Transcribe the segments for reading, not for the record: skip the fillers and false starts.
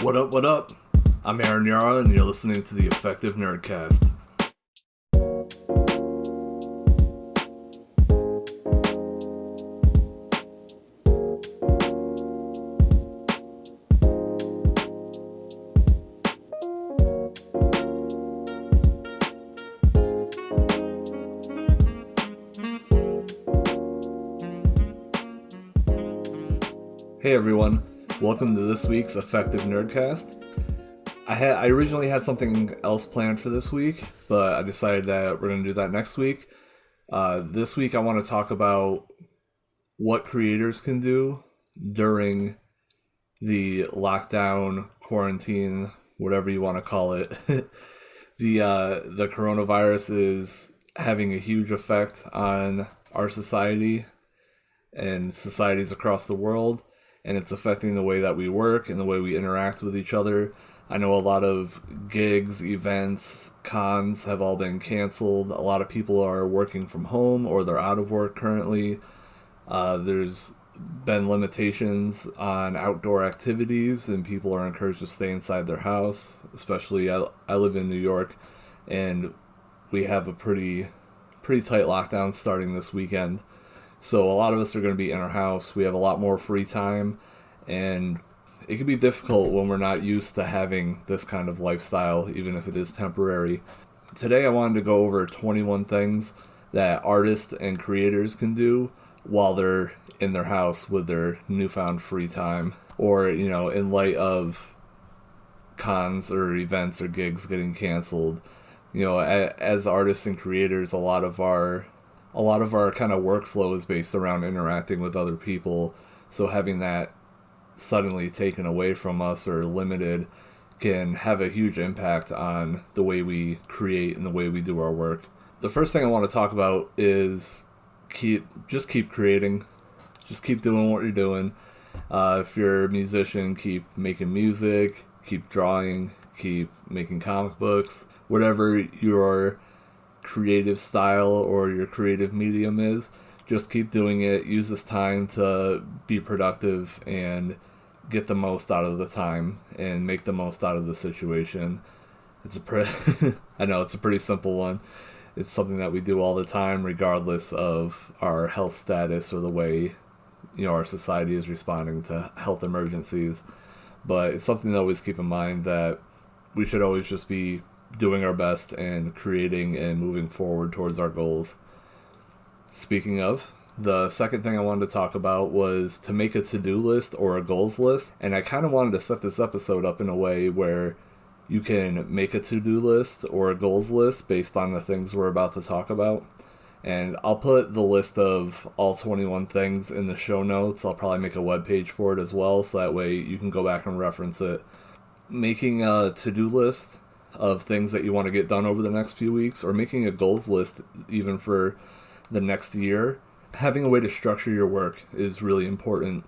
What up, what up? I'm Aaron Yara, and you're listening to the Effective Nerdcast. Hey everyone, welcome to this week's Effective Nerdcast. I originally had something else planned for this week, but I decided that we're going to do that next week. This week I want to talk about what creators can do during the lockdown, quarantine, whatever you want to call it. The coronavirus is having a huge effect on our society and societies across the world, and it's affecting the way that we work and the way we interact with each other. I know a lot of gigs, events, cons have all been canceled. A lot of people are working from home or they're out of work currently. There's been limitations on outdoor activities and people are encouraged to stay inside their house. Especially, I live in New York and we have a pretty tight lockdown starting this weekend. So a lot of us are going to be in our house. We have a lot more free time, and it can be difficult when we're not used to having this kind of lifestyle, even if it is temporary. Today I wanted to go over 21 things that artists and creators can do while they're in their house with their newfound free time, or, in light of cons or events or gigs getting canceled. As artists and creators, a lot of our kind of workflow is based around interacting with other people. So having that suddenly taken away from us or limited can have a huge impact on the way we create and the way we do our work. The first thing I want to talk about is keep creating. Just keep doing what you're doing. If you're a musician, keep making music, keep drawing, keep making comic books, whatever your creative style or your creative medium is, just keep doing it. Use this time to be productive and get the most out of the time and make the most out of the situation. I know it's a pretty simple one. It's something that we do all the time regardless of our health status or the way our society is responding to health emergencies. But it's something to always keep in mind that we should always just be doing our best and creating and moving forward towards our goals. Speaking of, the second thing I wanted to talk about was to make a to-do list or a goals list. And I kind of wanted to set this episode up in a way where you can make a to-do list or a goals list based on the things we're about to talk about. And I'll put the list of all 21 things in the show notes. I'll probably make a webpage for it as well, so that way you can go back and reference it. Making a to-do list of things that you want to get done over the next few weeks, or making a goals list even for the next year, having a way to structure your work is really important.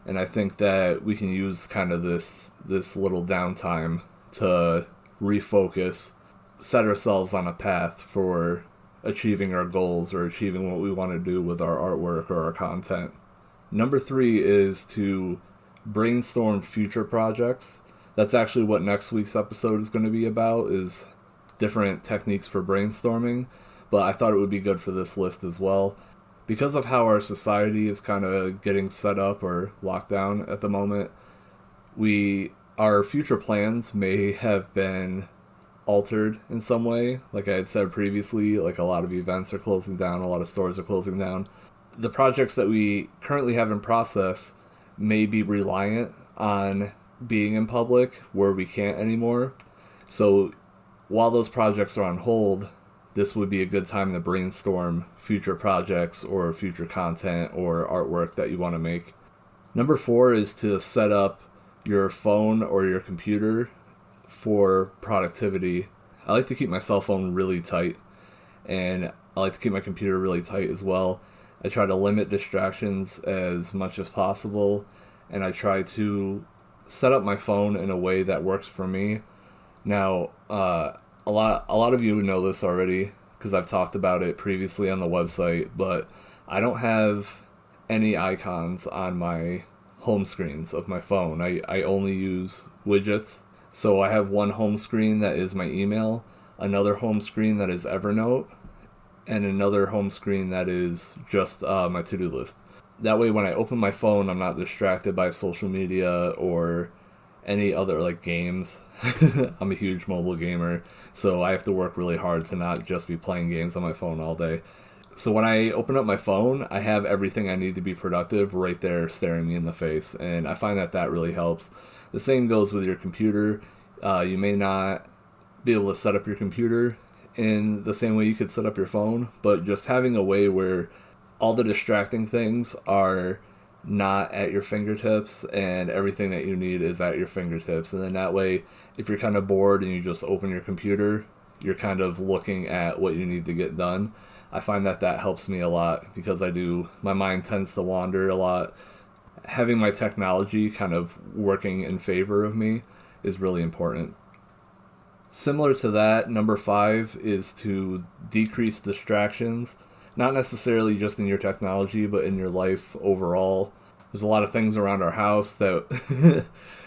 And I think that we can use kind of this little downtime to refocus, set ourselves on a path for achieving our goals or achieving what we want to do with our artwork or our content. Number 3 is to brainstorm future projects. That's actually what next week's episode is going to be about, is different techniques for brainstorming, but I thought it would be good for this list as well. Because of how our society is kind of getting set up or locked down at the moment, our future plans may have been altered in some way. Like I had said previously, like a lot of events are closing down, a lot of stores are closing down. The projects that we currently have in process may be reliant on being in public where we can't anymore. So while those projects are on hold, this would be a good time to brainstorm future projects or future content or artwork that you want to make. Number 4 is to set up your phone or your computer for productivity. I like to keep my cell phone really tight, and I like to keep my computer really tight as well. I try to limit distractions as much as possible, and I try to set up my phone in a way that works for me. Now, a lot of you know this already because I've talked about it previously on the website, but I don't have any icons on my home screens of my phone. I only use widgets. So I have one home screen that is my email, another home screen that is Evernote, and another home screen that is just my to-do list. That way when I open my phone, I'm not distracted by social media or any other like games. I'm a huge mobile gamer, so I have to work really hard to not just be playing games on my phone all day. So when I open up my phone, I have everything I need to be productive right there staring me in the face, and I find that really helps. The same goes with your computer. You may not be able to set up your computer in the same way you could set up your phone, but just having a way where all the distracting things are not at your fingertips and everything that you need is at your fingertips. And then that way, if you're kind of bored and you just open your computer, you're kind of looking at what you need to get done. I find that helps me a lot because my mind tends to wander a lot. Having my technology kind of working in favor of me is really important. Similar to that, number 5 is to decrease distractions, not necessarily just in your technology, but in your life overall. There's a lot of things around our house that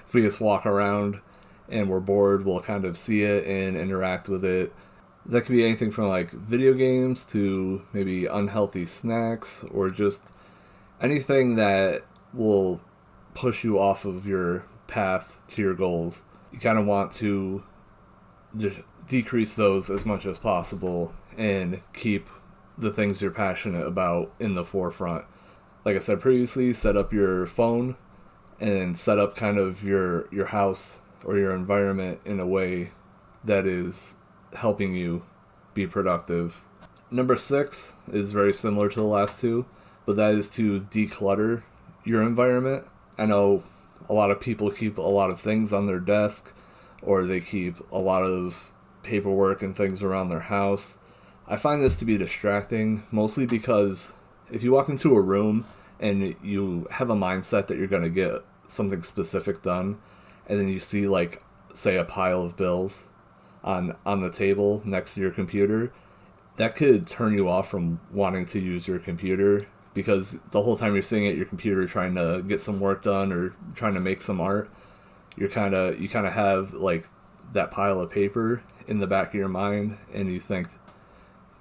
if we just walk around and we're bored, we'll kind of see it and interact with it. That could be anything from like video games to maybe unhealthy snacks or just anything that will push you off of your path to your goals. You kind of want to decrease those as much as possible and keep the things you're passionate about in the forefront. Like I said previously, set up your phone and set up kind of your house or your environment in a way that is helping you be productive. Number 6 is very similar to the last two, but that is to declutter your environment. I know a lot of people keep a lot of things on their desk, or they keep a lot of paperwork and things around their house. I find this to be distracting, mostly because if you walk into a room and you have a mindset that you're going to get something specific done, and then you see like, say, a pile of bills on the table next to your computer, that could turn you off from wanting to use your computer, because the whole time you're sitting at your computer trying to get some work done or trying to make some art, you kind of have like that pile of paper in the back of your mind, and you think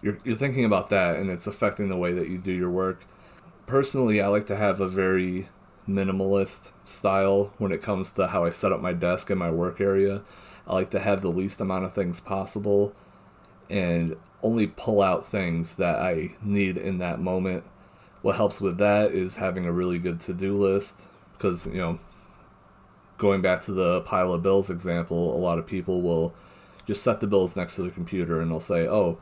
you're thinking about that, and it's affecting the way that you do your work. Personally, I like to have a very minimalist style when it comes to how I set up my desk and my work area. I like to have the least amount of things possible and only pull out things that I need in that moment. What helps with that is having a really good to-do list, because, going back to the pile of bills example, a lot of people will just set the bills next to the computer and they'll say, oh,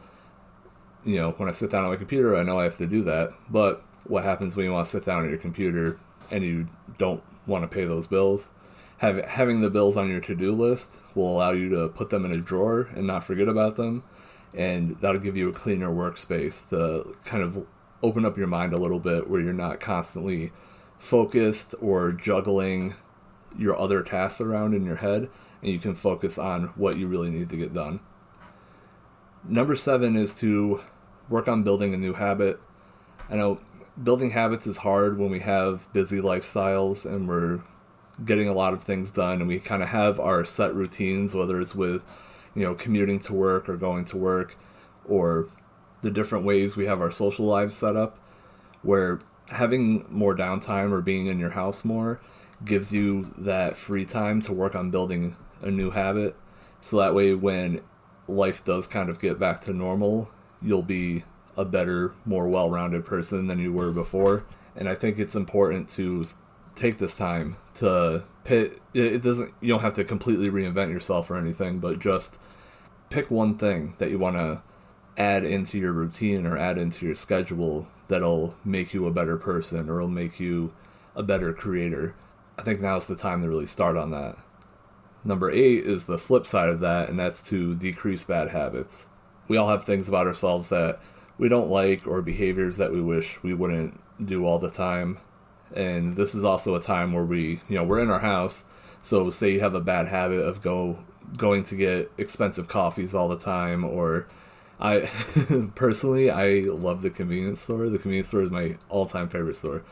when I sit down on my computer, I know I have to do that. But what happens when you want to sit down at your computer and you don't want to pay those bills? Having the bills on your to-do list will allow you to put them in a drawer and not forget about them, and that'll give you a cleaner workspace to kind of open up your mind a little bit, where you're not constantly focused or juggling your other tasks around in your head, and you can focus on what you really need to get done. Number 7 is to work on building a new habit. I know building habits is hard when we have busy lifestyles and we're getting a lot of things done, and we kind of have our set routines, whether it's with, commuting to work or going to work, or the different ways we have our social lives set up, where having more downtime or being in your house more gives you that free time to work on building a new habit. So that way when life does kind of get back to normal, you'll be a better, more well-rounded person than you were before. And I think it's important to take this time to pick. You don't have to completely reinvent yourself or anything, but just pick one thing that you want to add into your routine or add into your schedule that'll make you a better person, or will make you a better creator. I think now's the time to really start on that. Number 8 is the flip side of that, and that's to decrease bad habits. We all have things about ourselves that we don't like, or behaviors that we wish we wouldn't do all the time. And this is also a time where we're in our house. So say you have a bad habit of going to get expensive coffees all the time, or I love the convenience store. The convenience store is my all-time favorite store.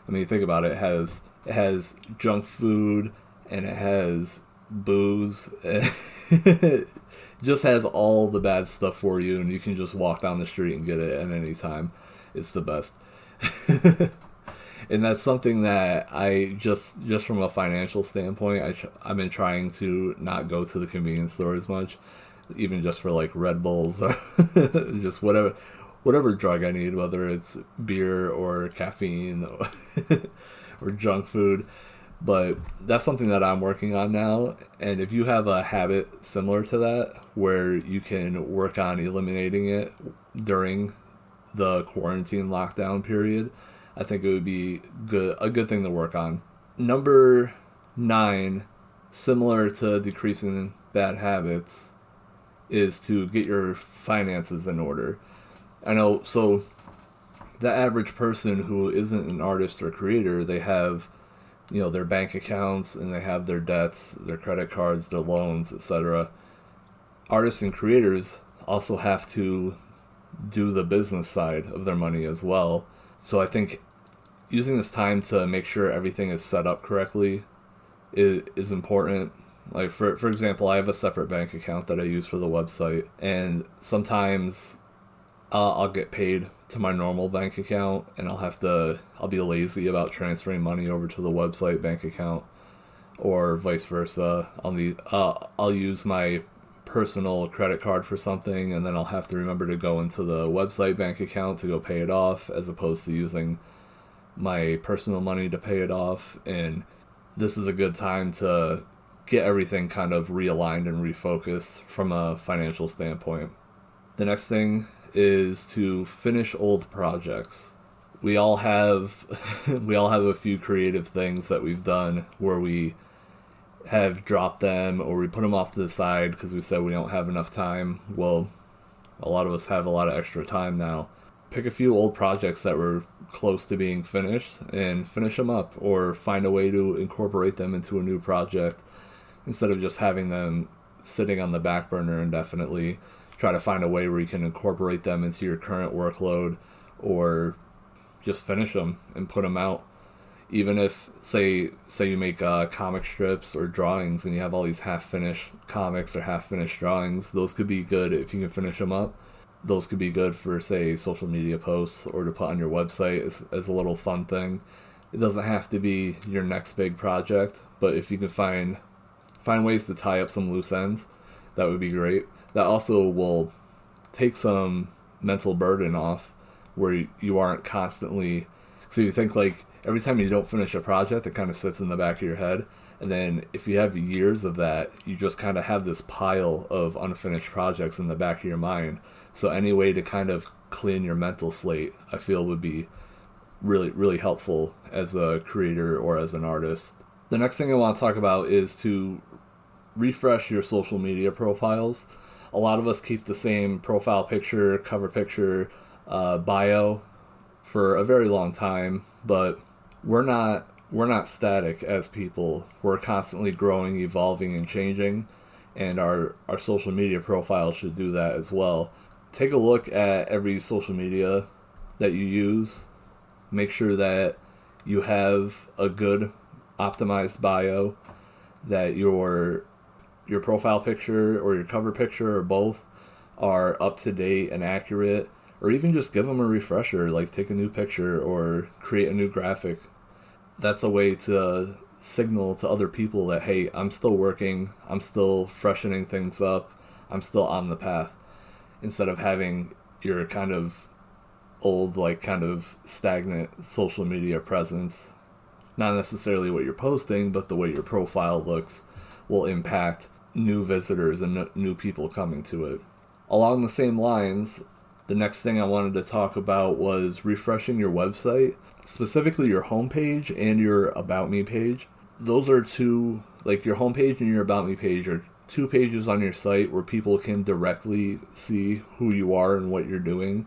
I mean, think about it. It has It has junk food and it has booze. It just has all the bad stuff for you, and you can just walk down the street and get it at any time. It's the best. And that's something that I just from a financial standpoint, I've been trying to not go to the convenience store as much, even just for like Red Bulls or just whatever drug I need, whether it's beer or caffeine or junk food. But that's something that I'm working on now. And if you have a habit similar to that, where you can work on eliminating it during the quarantine lockdown period, I think it would be a good thing to work on. Number 9, similar to decreasing bad habits, is to get your finances in order. I know, so the average person who isn't an artist or creator, they have, their bank accounts and they have their debts, their credit cards, their loans, etc. Artists and creators also have to do the business side of their money as well. So I think using this time to make sure everything is set up correctly is important. Like for example, I have a separate bank account that I use for the website, and sometimes I'll get paid to my normal bank account, and I'll be lazy about transferring money over to the website bank account, or vice versa. I'll use my personal credit card for something, and then I'll have to remember to go into the website bank account to go pay it off, as opposed to using my personal money to pay it off. And this is a good time to get everything kind of realigned and refocused from a financial standpoint. The next thing is to finish old projects. We all have a few creative things that we've done where we have dropped them, or we put them off to the side because we said we don't have enough time. Well, a lot of us have a lot of extra time now. Pick a few old projects that were close to being finished and finish them up, or find a way to incorporate them into a new project instead of just having them sitting on the back burner indefinitely. Try to find a way where you can incorporate them into your current workload, or just finish them and put them out. Even if, say you make comic strips or drawings and you have all these half-finished comics or half-finished drawings, those could be good if you can finish them up. Those could be good for, say, social media posts or to put on your website as a little fun thing. It doesn't have to be your next big project, but if you can find ways to tie up some loose ends, that would be great. That also will take some mental burden off, where you aren't constantly... So you think, like, every time you don't finish a project, it kind of sits in the back of your head. And then if you have years of that, you just kind of have this pile of unfinished projects in the back of your mind. So any way to kind of clean your mental slate, I feel, would be really, really helpful as a creator or as an artist. The next thing I want to talk about is to refresh your social media profiles. A lot of us keep the same profile picture, cover picture, bio for a very long time, but we're not static as people. We're constantly growing, evolving, and changing, and our social media profile should do that as well. Take a look at every social media that you use. Make sure that you have a good optimized bio, that your profile picture or your cover picture or both are up to date and accurate, or even just give them a refresher, like take a new picture or create a new graphic. That's a way to signal to other people that, hey, I'm still working, I'm still freshening things up, I'm still on the path, instead of having your kind of old, like kind of stagnant social media presence. Not necessarily what you're posting, but the way your profile looks will impact new visitors and new people coming to it. Along the same lines, the next thing I wanted to talk about was refreshing your website, specifically your homepage and your About Me page. Those are two, like your homepage and your About Me page are two pages on your site where people can directly see who you are and what you're doing,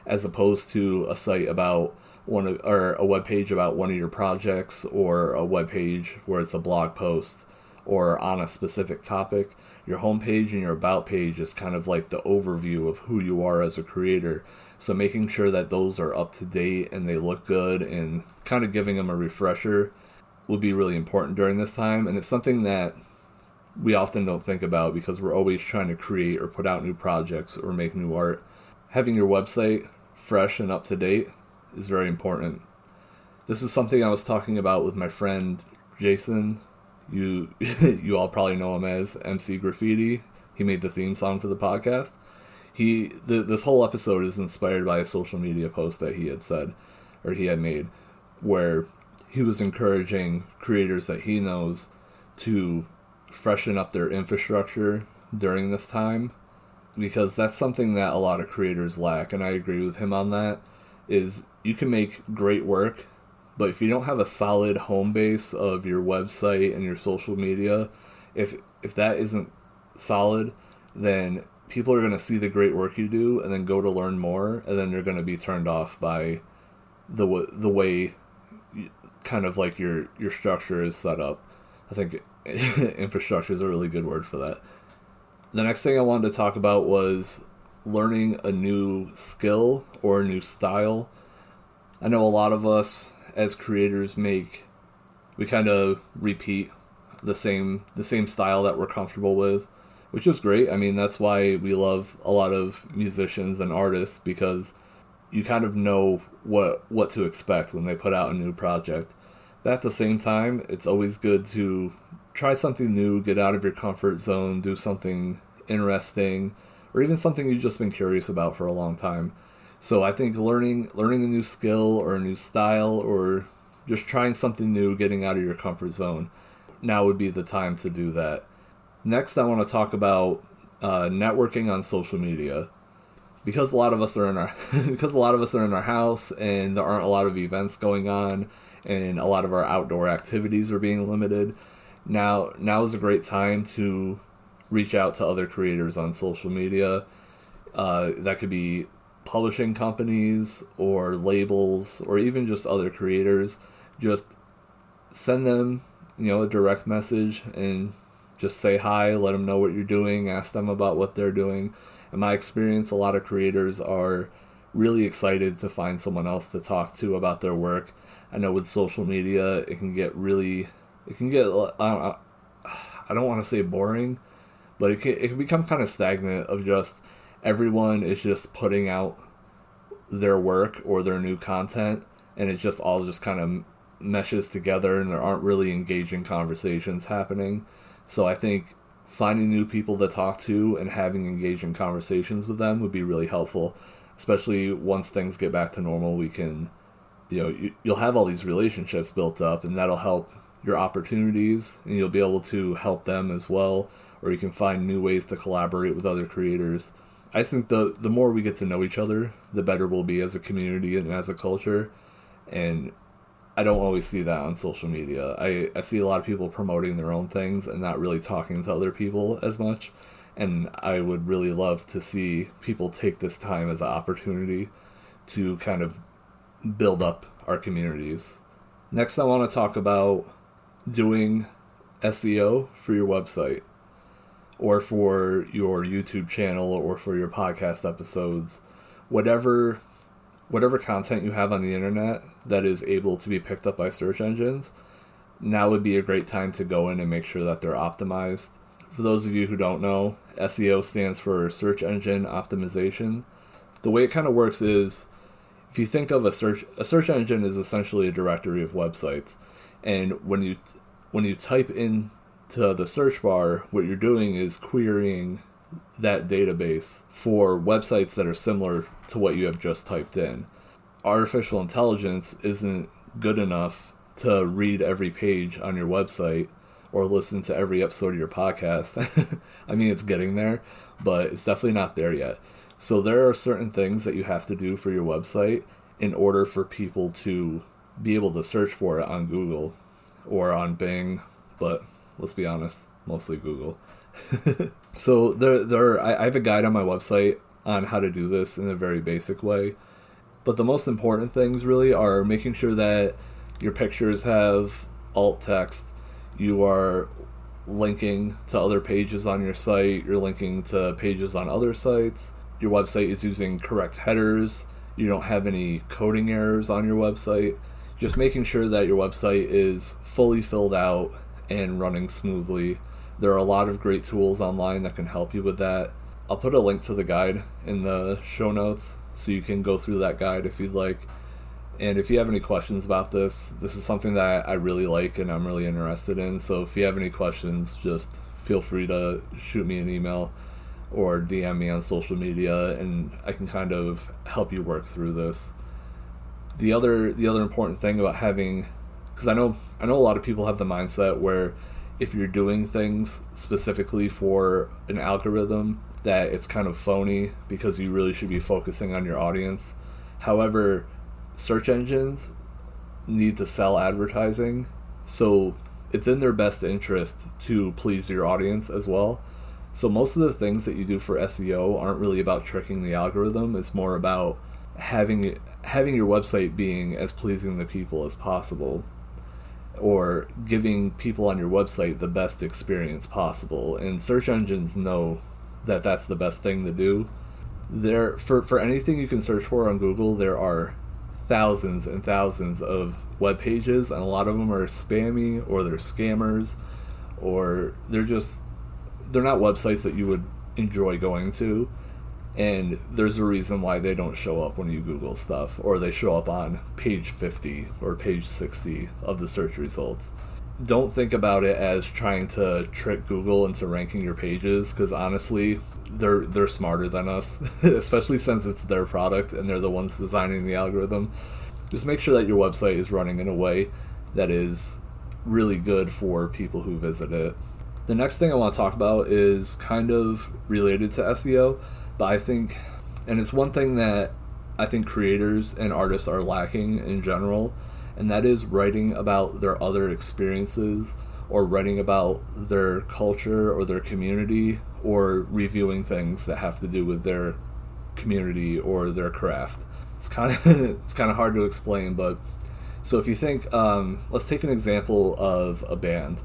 as opposed to a site about or a web page about one of your projects, or a web page where it's a blog post or on a specific topic. Your homepage and your About page is kind of like the overview of who you are as a creator. So making sure that those are up to date and they look good, and kind of giving them a refresher would be really important during this time, and it's something that we often don't think about because we're always trying to create or put out new projects or make new art. Having your website fresh and up to date is very important. This is something I was talking about with my friend Jason. You all probably know him as MC Graffiti. He made the theme song for the podcast. This whole episode is inspired by a social media post that he had made, where he was encouraging creators that he knows to freshen up their infrastructure during this time, because that's something that a lot of creators lack, and I agree with him on that. Is you can make great work, but if you don't have a solid home base of your website and your social media, if that isn't solid, then people are going to see the great work you do and then go to learn more, and then they're going to be turned off by the way kind of like your structure is set up. I think infrastructure is a really good word for that. The next thing I wanted to talk about was learning a new skill or a new style. I know a lot of us as creators we kind of repeat the same style that we're comfortable with, which is great. I mean, that's why we love a lot of musicians and artists, because you kind of know what to expect when they put out a new project. But at the same time, it's always good to try something new, get out of your comfort zone, do something interesting, or even something you've just been curious about for a long time. So I think learning a new skill or a new style, or just trying something new, getting out of your comfort zone, now would be the time to do that. Next, I want to talk about networking on social media. Because a lot of us are in our house, and there aren't a lot of events going on, and a lot of our outdoor activities are being limited. Now is a great time to reach out to other creators on social media. That could be publishing companies or labels, or even just other creators. Just send them, a direct message and just say hi, let them know what you're doing, ask them about what they're doing. In my experience, a lot of creators are really excited to find someone else to talk to about their work. I know with social media, I don't want to say boring, but it can become kind of stagnant of just everyone is just putting out their work or their new content, and it just all just kind of meshes together, and there aren't really engaging conversations happening. So I think finding new people to talk to and having engaging conversations with them would be really helpful, especially once things get back to normal. We can, you'll have all these relationships built up, and that'll help your opportunities, and you'll be able to help them as well, or you can find new ways to collaborate with other creators. I think the more we get to know each other, the better we'll be as a community and as a culture, and I don't always see that on social media. I see a lot of people promoting their own things and not really talking to other people as much. And I would really love to see people take this time as an opportunity to kind of build up our communities. Next, I want to talk about doing SEO for your website, or for your YouTube channel, or for your podcast episodes. Whatever content you have on the internet that is able to be picked up by search engines, now would be a great time to go in and make sure that they're optimized. For those of you who don't know, SEO stands for search engine optimization. The way it kind of works is, if you think of a search engine is essentially a directory of websites, and when you type into the search bar, what you're doing is querying that database for websites that are similar to what you have just typed in. Artificial intelligence isn't good enough to read every page on your website or listen to every episode of your podcast. I mean, it's getting there, but it's definitely not there yet. So there are certain things that you have to do for your website in order for people to be able to search for it on Google or on Bing, but let's be honest, mostly Google. So I have a guide on my website on how to do this in a very basic way. But the most important things really are making sure that your pictures have alt text, you are linking to other pages on your site, you're linking to pages on other sites, your website is using correct headers, you don't have any coding errors on your website. just making sure that your website is fully filled out and running smoothly. There are a lot of great tools online that can help you with that. I'll put a link to the guide in the show notes so you can go through that guide if you'd like. And if you have any questions about this is something that I really like and I'm really interested in. So if you have any questions, just feel free to shoot me an email or DM me on social media, and I can kind of help you work through this. The other important thing about having, because I know a lot of people have the mindset where if you're doing things specifically for an algorithm, that it's kind of phony because you really should be focusing on your audience. However, search engines need to sell advertising, so it's in their best interest to please your audience as well. So most of the things that you do for SEO aren't really about tricking the algorithm. It's more about having your website being as pleasing to people as possible, or giving people on your website the best experience possible. And search engines know that that's the best thing to do. For anything you can search for on Google, there are thousands and thousands of web pages, and a lot of them are spammy, or they're scammers, or they're not websites that you would enjoy going to. And there's a reason why they don't show up when you Google stuff, or they show up on page 50 or page 60 of the search results. Don't think about it as trying to trick Google into ranking your pages, because honestly, they're smarter than us, especially since it's their product and they're the ones designing the algorithm. Just make sure that your website is running in a way that is really good for people who visit it. The next thing I want to talk about is kind of related to SEO, but I think, and it's one thing that I think creators and artists are lacking in general, and that is writing about their other experiences, or writing about their culture or their community, or reviewing things that have to do with their community or their craft. It's kind of hard to explain, but so if you think, let's take an example of a band.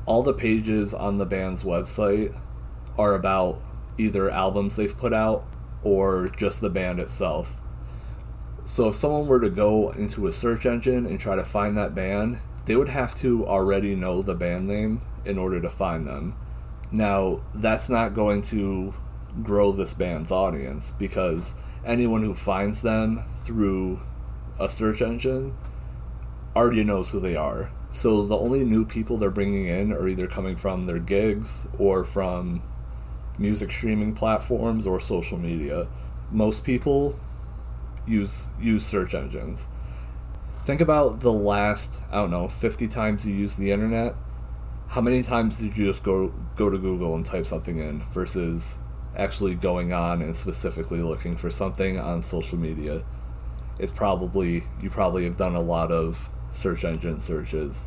All the pages on the band's website are about either albums they've put out or just the band itself. So if someone were to go into a search engine and try to find that band, they would have to already know the band name in order to find them. Now, that's not going to grow this band's audience, because anyone who finds them through a search engine already knows who they are. So the only new people they're bringing in are either coming from their gigs or from music streaming platforms or social media. Most people use search engines. Think about the last, 50 times you used the internet. How many times did you just go to Google and type something in versus actually going on and specifically looking for something on social media? You probably have done a lot of search engine searches,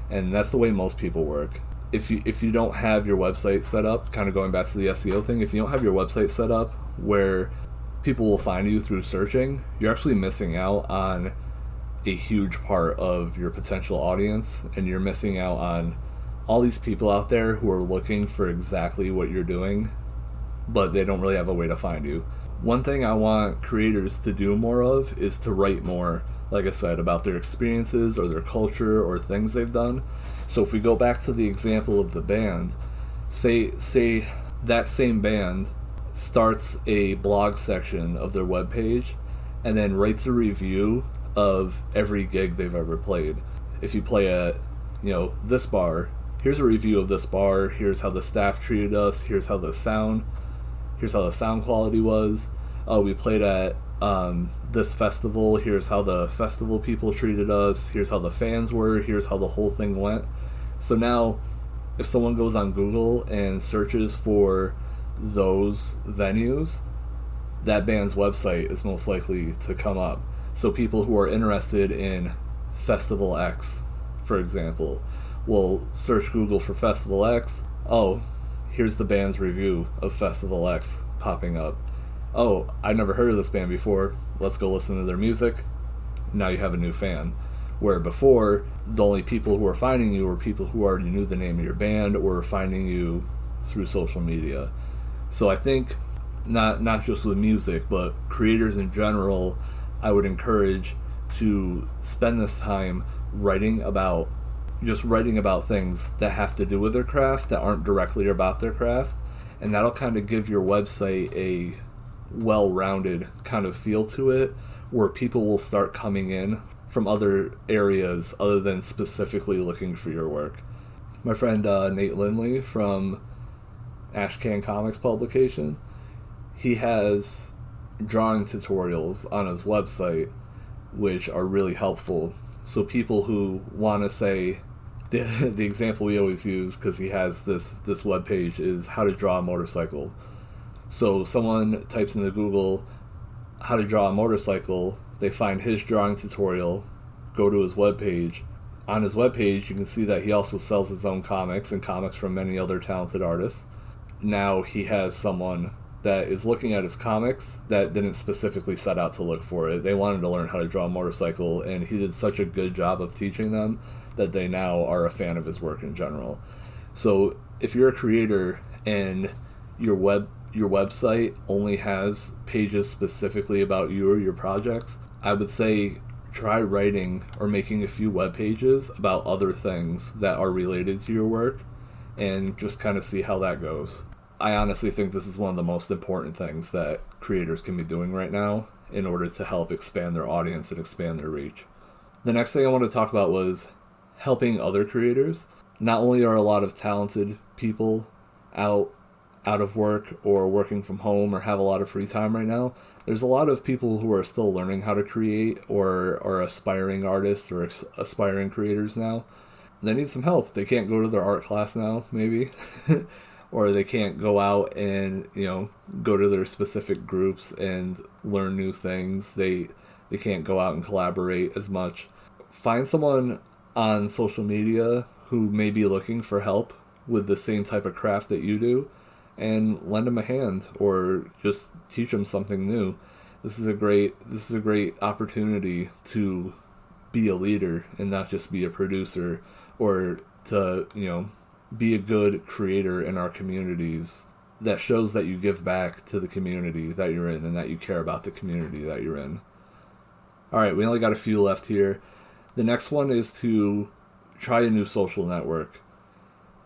and that's the way most people work. If you don't have your website set up, kind of going back to the SEO thing, if you don't have your website set up where people will find you through searching, you're actually missing out on a huge part of your potential audience, and you're missing out on all these people out there who are looking for exactly what you're doing, but they don't really have a way to find you. One thing I want creators to do more of is to write more, like I said, about their experiences or their culture or things they've done. So if we go back to the example of the band, say that same band starts a blog section of their webpage and then writes a review of every gig they've ever played. If you play at, this bar, here's a review of this bar, here's how the staff treated us, here's how the sound quality was. Oh, we played at this festival, here's how the festival people treated us, here's how the fans were, here's how the whole thing went. So now, if someone goes on Google and searches for those venues, that band's website is most likely to come up. So people who are interested in Festival X, for example, will search Google for Festival X. Oh, here's the band's review of Festival X popping up. Oh, I never heard of this band before. Let's go listen to their music. Now you have a new fan. Where before, the only people who were finding you were people who already knew the name of your band or were finding you through social media. So I think not just with music, but creators in general, I would encourage to spend this time writing about things that have to do with their craft that aren't directly about their craft, and that'll kind of give your website a well-rounded kind of feel to it, where people will start coming in from other areas other than specifically looking for your work. My friend Nate Lindley from Ashcan Comics publication, he has drawing tutorials on his website which are really helpful. So people who want to say, the example we always use, because he has this webpage, is how to draw a motorcycle. So someone types into Google how to draw a motorcycle, they find his drawing tutorial, go to his webpage. On his webpage, you can see that he also sells his own comics and comics from many other talented artists. Now he has someone that is looking at his comics that didn't specifically set out to look for it. They wanted to learn how to draw a motorcycle, and he did such a good job of teaching them that they now are a fan of his work in general. So if you're a creator and your website only has pages specifically about you or your projects, I would say try writing or making a few web pages about other things that are related to your work and just kind of see how that goes. I honestly think this is one of the most important things that creators can be doing right now in order to help expand their audience and expand their reach. The next thing I want to talk about was helping other creators. Not only are a lot of talented people out of work or working from home or have a lot of free time right now, there's a lot of people who are still learning how to create or are aspiring artists or aspiring creators now. They need some help. They can't go to their art class now, maybe. Or they can't go out and, go to their specific groups and learn new things. They can't go out and collaborate as much. Find someone on social media who may be looking for help with the same type of craft that you do, and lend them a hand or just teach them something new. This is a great opportunity to be a leader and not just be a producer, or to, be a good creator in our communities that shows that you give back to the community that you're in and that you care about the community that you're in. All right, we only got a few left here. The next one is to try a new social network.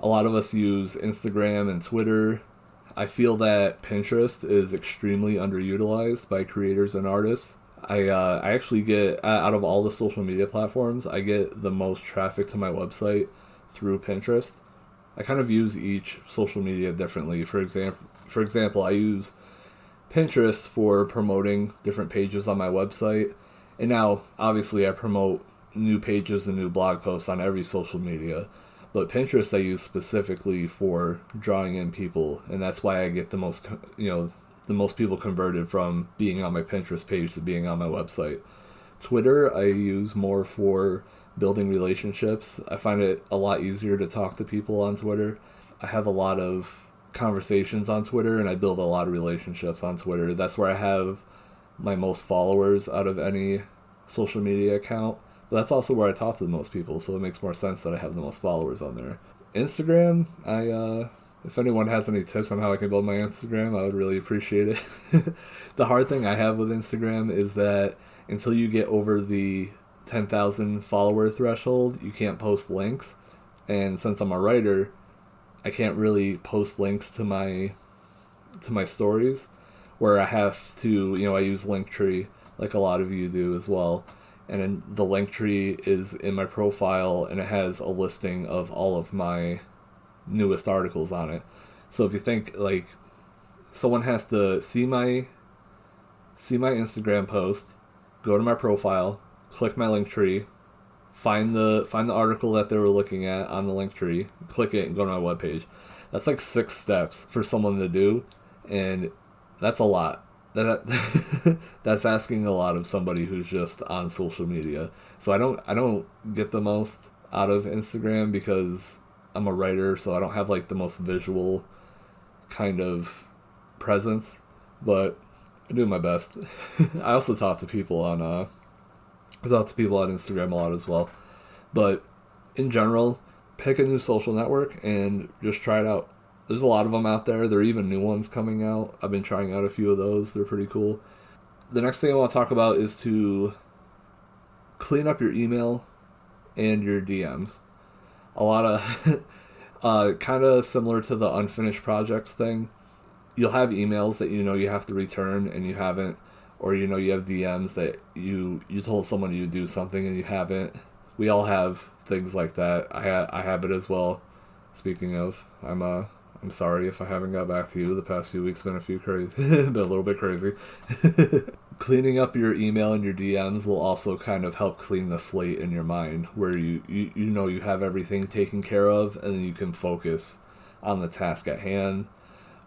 A lot of us use Instagram and Twitter. I feel that Pinterest is extremely underutilized by creators and artists. I actually get, out of all the social media platforms, I get the most traffic to my website through Pinterest. I kind of use each social media differently. For example, I use Pinterest for promoting different pages on my website. And now, obviously, I promote new pages and new blog posts on every social media. But Pinterest I use specifically for drawing in people. And that's why I get the most people converted from being on my Pinterest page to being on my website. Twitter I use more for building relationships. I find it a lot easier to talk to people on Twitter. I have a lot of conversations on Twitter, and I build a lot of relationships on Twitter. That's where I have my most followers out of any social media account. But that's also where I talk to the most people, so it makes more sense that I have the most followers on there. Instagram, if anyone has any tips on how I can build my Instagram, I would really appreciate it. The hard thing I have with Instagram is that until you get over the 10,000 follower threshold, you can't post links. And since I'm a writer, I can't really post links to my stories, where I have to, I use Linktree like a lot of you do as well. And then the Linktree is in my profile, and it has a listing of all of my newest articles on it. So if you think like someone has to see my Instagram post, go to my profile, click my Linktree, find the article that they were looking at on the Linktree, click it, and go to my webpage. That's like 6 steps for someone to do, and that's a lot. That's asking a lot of somebody who's just on social media. So I don't get the most out of Instagram because I'm a writer, so I don't have like the most visual kind of presence, but I do my best. I also talk to people on Instagram a lot as well. But in general, pick a new social network and just try it out. There's a lot of them out there. There are even new ones coming out. I've been trying out a few of those. They're pretty cool. The next thing I want to talk about is to clean up your email and your DMs. A lot of kind of similar to the unfinished projects thing. You'll have emails that you know you have to return and you haven't, or you know you have DMs that you told someone you do something and you haven't. We all have things like that. I have it as well. Speaking of, I'm sorry if I haven't got back to you. The past few weeks been been a little bit crazy. Cleaning up your email and your DMs will also kind of help clean the slate in your mind, where you know you have everything taken care of, and then you can focus on the task at hand.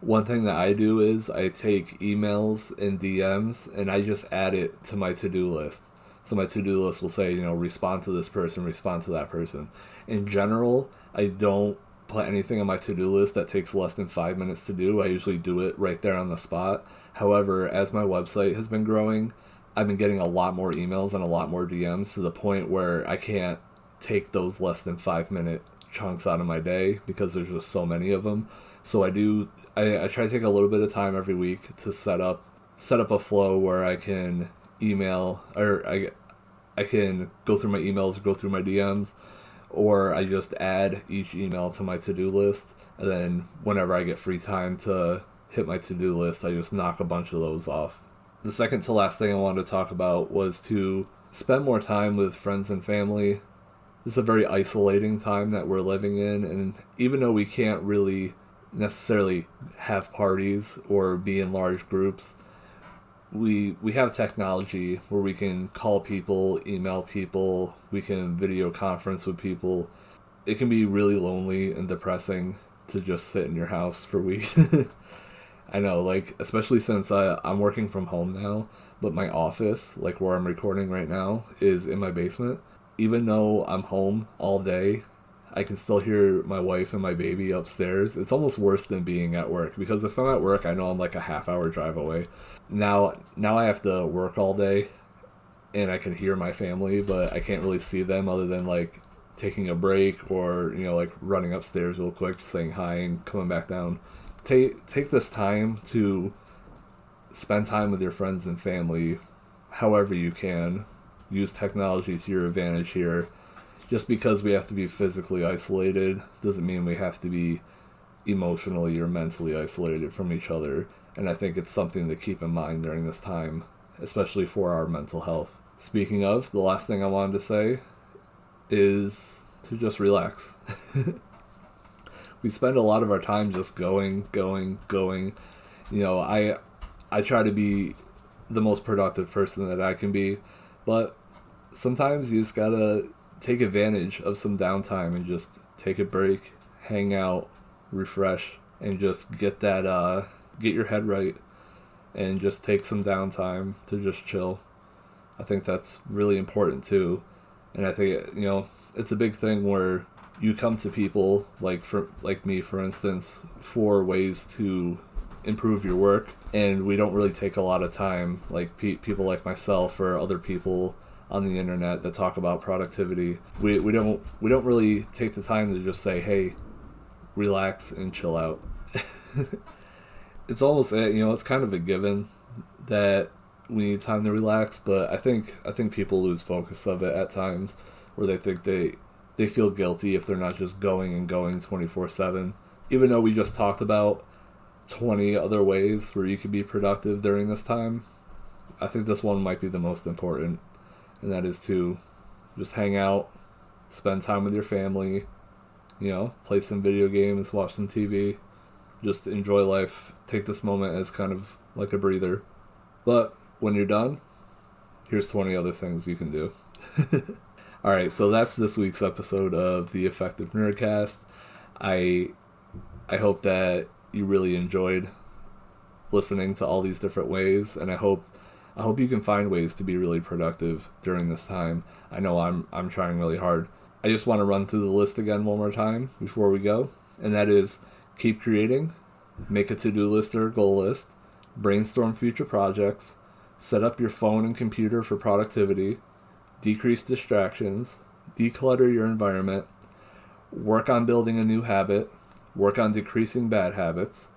One thing that I do is I take emails and DMs and I just add it to my to-do list. So my to-do list will say, respond to this person, respond to that person. In general, I don't put anything on my to-do list that takes less than 5 minutes to do. I usually do it right there on the spot. However, as my website has been growing, I've been getting a lot more emails and a lot more DMs to the point where I can't take those less than 5 minute chunks out of my day because there's just so many of them. So I try to take a little bit of time every week to set up a flow where I can email, or I can go through my emails, go through my DMs, or I just add each email to my to-do list, and then whenever I get free time to hit my to-do list, I just knock a bunch of those off. The second to last thing I wanted to talk about was to spend more time with friends and family. This is a very isolating time that we're living in, and even though we can't really necessarily have parties or be in large groups, we have technology where we can call people, email people, we can video conference with people. It can be really lonely and depressing to just sit in your house for weeks. I know, especially since I'm working from home now, but my office, where I'm recording right now, is in my basement. Even though I'm home all day, I can still hear my wife and my baby upstairs. It's almost worse than being at work, because if I'm at work, I know I'm a half-hour drive away. Now I have to work all day, and I can hear my family, but I can't really see them other than taking a break or running upstairs real quick, saying hi and coming back down. Take this time to spend time with your friends and family however you can. Use technology to your advantage here. Just because we have to be physically isolated doesn't mean we have to be emotionally or mentally isolated from each other. And I think it's something to keep in mind during this time, especially for our mental health. Speaking of, the last thing I wanted to say is to just relax. We spend a lot of our time just going. I try to be the most productive person that I can be, but sometimes you just gotta take advantage of some downtime and just take a break, hang out, refresh, and just get your head right and just take some downtime to just chill. I think that's really important too. And I think, it's a big thing where you come to people like me, for instance, for ways to improve your work, and we don't really take a lot of time, people like myself or other people on the internet that talk about productivity. We don't really take the time to just say, hey, relax and chill out. It's almost, it's kind of a given that we need time to relax, but I think people lose focus of it at times, where they think they feel guilty if they're not just going 24/7. Even though we just talked about 20 other ways where you could be productive during this time, I think this one might be the most important, and that is to just hang out, spend time with your family, play some video games, watch some TV, just enjoy life. Take this moment as kind of like a breather. But when you're done, here's 20 other things you can do. Alright, so that's this week's episode of the Effective Nerdcast. I hope that you really enjoyed listening to all these different ways, and I hope you can find ways to be really productive during this time. I know I'm trying really hard. I just want to run through the list again one more time before we go, and that is: keep creating, make a to-do list or a goal list, brainstorm future projects, set up your phone and computer for productivity, decrease distractions, declutter your environment, work on building a new habit, work on decreasing bad habits,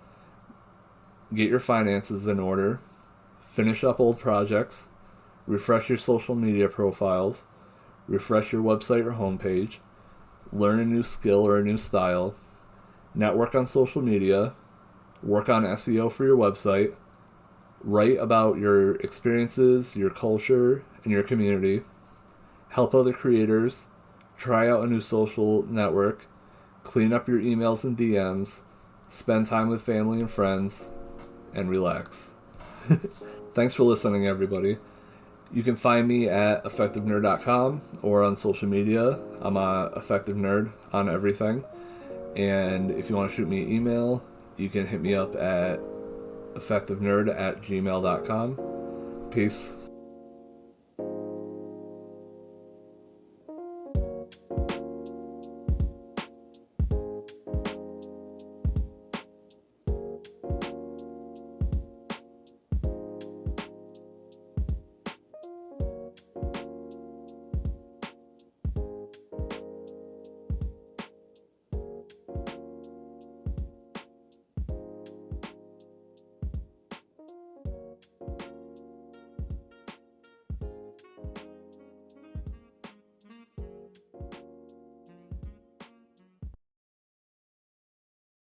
get your finances in order, finish up old projects, refresh your social media profiles, refresh your website or homepage, learn a new skill or a new style, network on social media, work on SEO for your website, write about your experiences, your culture, and your community, help other creators, try out a new social network, clean up your emails and DMs, spend time with family and friends, and relax. Thanks for listening, everybody. You can find me at effectivenerd.com or on social media. I'm a Effective Nerd on everything. And if you want to shoot me an email, you can hit me up at effectivenerd@gmail.com. Peace.